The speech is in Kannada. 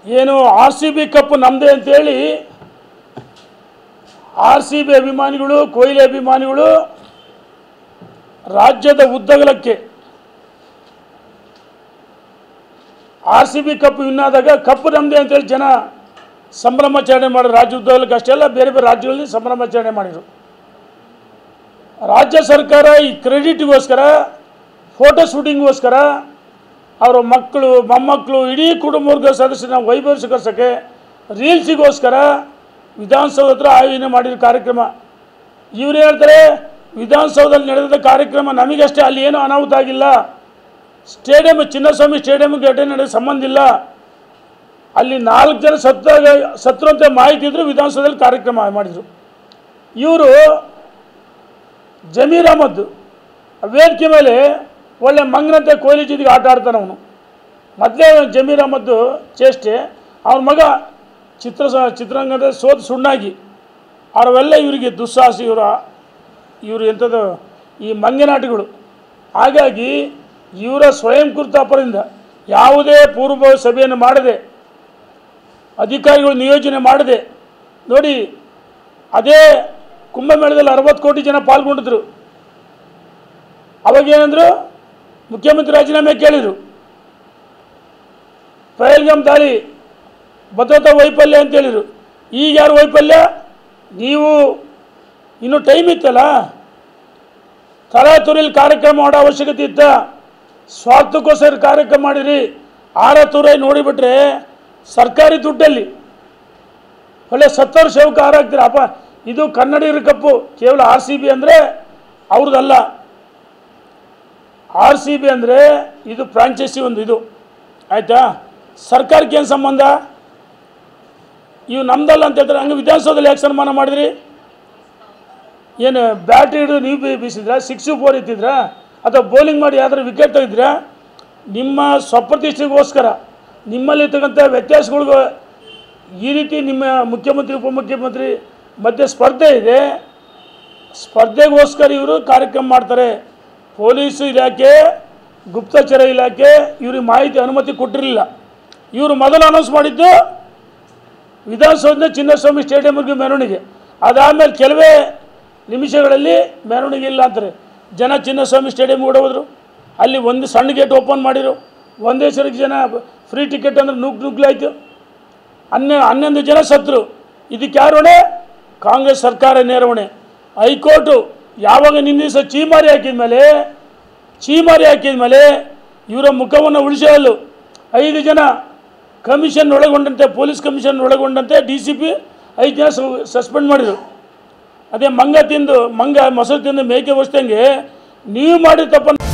ಏನು RCB ಕಪ್ ನಮ್ಮದೇ ಅಂತೇಳಿ RCB ಅಭಿಮಾನಿಗಳು ಕೊಹ್ಲಿ ಅಭಿಮಾನಿಗಳು ರಾಜ್ಯದ ಉದ್ದಗಲಕ್ಕೆ RCB ಕಪ್ ವಿನ್ ಆದಾಗ ಕಪ್ ನಮ್ಮದೇ ಅಂತೇಳಿ ಜನ ಸಂಭ್ರಮಾಚರಣೆ ಮಾಡಿದ್ರು. ರಾಜ್ಯ ಉದ್ದಗಲಕ್ಕೆ ಅಷ್ಟೇ ಅಲ್ಲ, ಬೇರೆ ಬೇರೆ ರಾಜ್ಯಗಳಲ್ಲಿ ಸಂಭ್ರಮಾಚರಣೆ ಮಾಡಿದರು. ರಾಜ್ಯ ಸರ್ಕಾರ ಈ ಕ್ರೆಡಿಟ್ಗೋಸ್ಕರ, ಫೋಟೋ ಶೂಟಿಂಗ್ಗೋಸ್ಕರ ಅವರ ಮಕ್ಕಳು ಮೊಮ್ಮಕ್ಕಳು ಇಡೀ ಕುಟುಂಬವರ್ಗ ಸದಸ್ಯರನ್ನ ವೈಭವಿಸಿಗೋಸ್ಕರ ರೀಲ್ಸಿಗೋಸ್ಕರ ವಿಧಾನಸೌಧ ಹತ್ರ ಆಯೋಜನೆ ಮಾಡಿದ ಕಾರ್ಯಕ್ರಮ. ಇವರು ಹೇಳ್ತಾರೆ ವಿಧಾನಸೌಧದಲ್ಲಿ ನಡೆದ ಕಾರ್ಯಕ್ರಮ ನಮಗಷ್ಟೇ, ಅಲ್ಲಿ ಏನೂ ಅನಾಹುತ ಆಗಿಲ್ಲ, ಸ್ಟೇಡಿಯಂ ಚಿನ್ನಸ್ವಾಮಿ ಸ್ಟೇಡಿಯಂಗೆ ಘಟನೆ ನಡೆದ ಸಂಬಂಧ ಇಲ್ಲ, ಅಲ್ಲಿ 4 ಜನ ಸತ್ತರಂತೆ ಮಾಹಿತಿ ಇದ್ದರು, ವಿಧಾನಸೌಧದಲ್ಲಿ ಕಾರ್ಯಕ್ರಮ ಮಾಡಿದರು. ಇವರು ಜಮೀರ್ ಅಹಮದ್ ವೇದಿಕೆ ಮೇಲೆ ಒಳ್ಳೆ ಮಂಗನಂತೆ ಕೊಹ್ಲಿ ಜೊತೆಗೆ ಆಟ ಆಡ್ತಾನೆ. ಅವನು ಮೊದಲೇ ಜಮೀರ್ ಅಹಮದ್ ಚೇಷ್ಟೆ, ಅವನ ಮಗ ಚಿತ್ರರಂಗದ ಸೋತು ಸುಣ್ಣಾಗಿ ಅವರೆಲ್ಲ ಇವರಿಗೆ ದುಸ್ಸಾಹಸ, ಇವರು ಎಂಥದ್ದು ಈ ಮಂಗನಾಟಿಗಳು. ಹಾಗಾಗಿ ಇವರ ಸ್ವಯಂಕೃತ ಅಪರದಿಂದ ಯಾವುದೇ ಪೂರ್ವ ಸಭೆಯನ್ನು ಮಾಡದೆ, ಅಧಿಕಾರಿಗಳು ನಿಯೋಜನೆ ಮಾಡದೆ, ನೋಡಿ ಅದೇ ಕುಂಭಮೇಳದಲ್ಲಿ 60 ಕೋಟಿ ಜನ ಪಾಲ್ಗೊಂಡಿದ್ರು. ಅವಾಗೇನಂದರು, ಮುಖ್ಯಮಂತ್ರಿ ರಾಜೀನಾಮೆ ಕೇಳಿದರು, ಪಹಲ್ಗಾಮ್ ದಾಳಿ ಭದ್ರತಾ ವೈಫಲ್ಯ ಅಂತೇಳಿದರು. ಈಗ ಯಾರು ವೈಫಲ್ಯ? ನೀವು ಇನ್ನೂ ಟೈಮ್ ಇತ್ತಲ್ಲ, ತರಾತುರಿಯಲ್ಲಿ ಕಾರ್ಯಕ್ರಮ ಮಾಡೋ ಅವಶ್ಯಕತೆ ಇತ್ತ, ಸ್ವಾರ್ಥಕ್ಕೋಸ್ಕರ ಕಾರ್ಯಕ್ರಮ ಮಾಡಿರಿ. ಆರತುರೈ ನೋಡಿಬಿಟ್ರೆ ಸರ್ಕಾರಿ ದುಡ್ಡಲ್ಲಿ ಒಳ್ಳೆ 70 ಶವಕ ಹಾರಾಗ್ತೀರ. ಅಪ್ಪ ಇದು ಕನ್ನಡಿಗರ ಕಪ್ಪು, ಕೇವಲ RCB ಅಂದರೆ ಅವ್ರದ್ದಲ್ಲ. RCB ಅಂದರೆ ಇದು ಫ್ರಾಂಚೈಸಿ ಒಂದು, ಇದು ಆಯಿತಾ. ಸರ್ಕಾರಕ್ಕೆ ಏನು ಸಂಬಂಧ? ಇವು ನಮ್ದಲ್ಲ ಅಂತ ಹೇಳ್ತಾರೆ. ಹಂಗೆ ವಿಧಾನಸೌಧದಲ್ಲಿ ಯಾಕೆ ಸನ್ಮಾನ ಮಾಡಿದ್ರಿ? ಏನು ಬ್ಯಾಟ್ ಹಿಡಿದು ನೀವು ಬೀಸಿದ್ರಾ? 6-4 ಇತ್ತಿದ್ರಾ? ಅಥವಾ ಬೌಲಿಂಗ್ ಮಾಡಿ ಯಾವ್ದಾರು ವಿಕೆಟ್ ತೆಗೆದ್ರಾ? ನಿಮ್ಮ ಸ್ವಪ್ರತಿಷ್ಠೆಗೋಸ್ಕರ ನಿಮ್ಮಲ್ಲಿರ್ತಕ್ಕಂಥ ವ್ಯತ್ಯಾಸಗಳಿಗೂ ಈ ರೀತಿ ನಿಮ್ಮ ಮುಖ್ಯಮಂತ್ರಿ ಉಪಮುಖ್ಯಮಂತ್ರಿ ಮಧ್ಯೆ ಸ್ಪರ್ಧೆ ಇದೆ. ಸ್ಪರ್ಧೆಗೋಸ್ಕರ ಇವರು ಕಾರ್ಯಕ್ರಮ ಮಾಡ್ತಾರೆ. ಪೊಲೀಸು ಇಲಾಖೆ, ಗುಪ್ತಚರ ಇಲಾಖೆ ಇವ್ರಿಗೆ ಮಾಹಿತಿ ಅನುಮತಿ ಕೊಟ್ಟಿರಲಿಲ್ಲ. ಇವರು ಮೊದಲು ಅನೌನ್ಸ್ ಮಾಡಿದ್ದು ವಿಧಾನಸೌಧ ಚಿನ್ನಸ್ವಾಮಿ ಸ್ಟೇಡಿಯಂಗೆ ಮೆರವಣಿಗೆ. ಅದಾದಮೇಲೆ ಕೆಲವೇ ನಿಮಿಷಗಳಲ್ಲಿ ಮೆರವಣಿಗೆ ಇಲ್ಲ ಅಂತಾರೆ. ಜನ ಚಿನ್ನಸ್ವಾಮಿ ಸ್ಟೇಡಿಯಂಗೆ ಓಡೋದ್ರು. ಅಲ್ಲಿ ಒಂದು ಸಣ್ಣ ಗೇಟ್ ಓಪನ್ ಮಾಡಿರು. ಒಂದೇ ಸರಿಗೆ ಜನ ಫ್ರೀ ಟಿಕೆಟ್ ಅಂದರೆ ನುಗ್ಲಾಯಿತು. 11 ಜನ ಸತ್ತರು. ಇದಕ್ಕೆ ಯಾರು ಹೊಣೆ? ಕಾಂಗ್ರೆಸ್ ಸರ್ಕಾರ ನೇರ ಹೊಣೆ. ಹೈಕೋರ್ಟು ಯಾವಾಗ ನಿನ್ನಿಸ ಚೀಮಾರಿ ಹಾಕಿದ ಮೇಲೆ ಇವರ ಮುಖವನ್ನು ಉಳಿಸಲು 5 ಜನ ಕಮಿಷನ್ ಒಳಗೊಂಡಂತೆ, ಪೊಲೀಸ್ ಕಮಿಷನ್ ಒಳಗೊಂಡಂತೆ DCP 5 ಜನ ಸಸ್ಪೆಂಡ್ ಮಾಡಿದರು. ಅದೇ ಮಂಗ ಮೊಸರು ತಿಂದು ಮೇಕೆ ಹೊಸ್ದಂಗೆ ನೀವು ಮಾಡಿದ ತಪ್ಪನ್ನು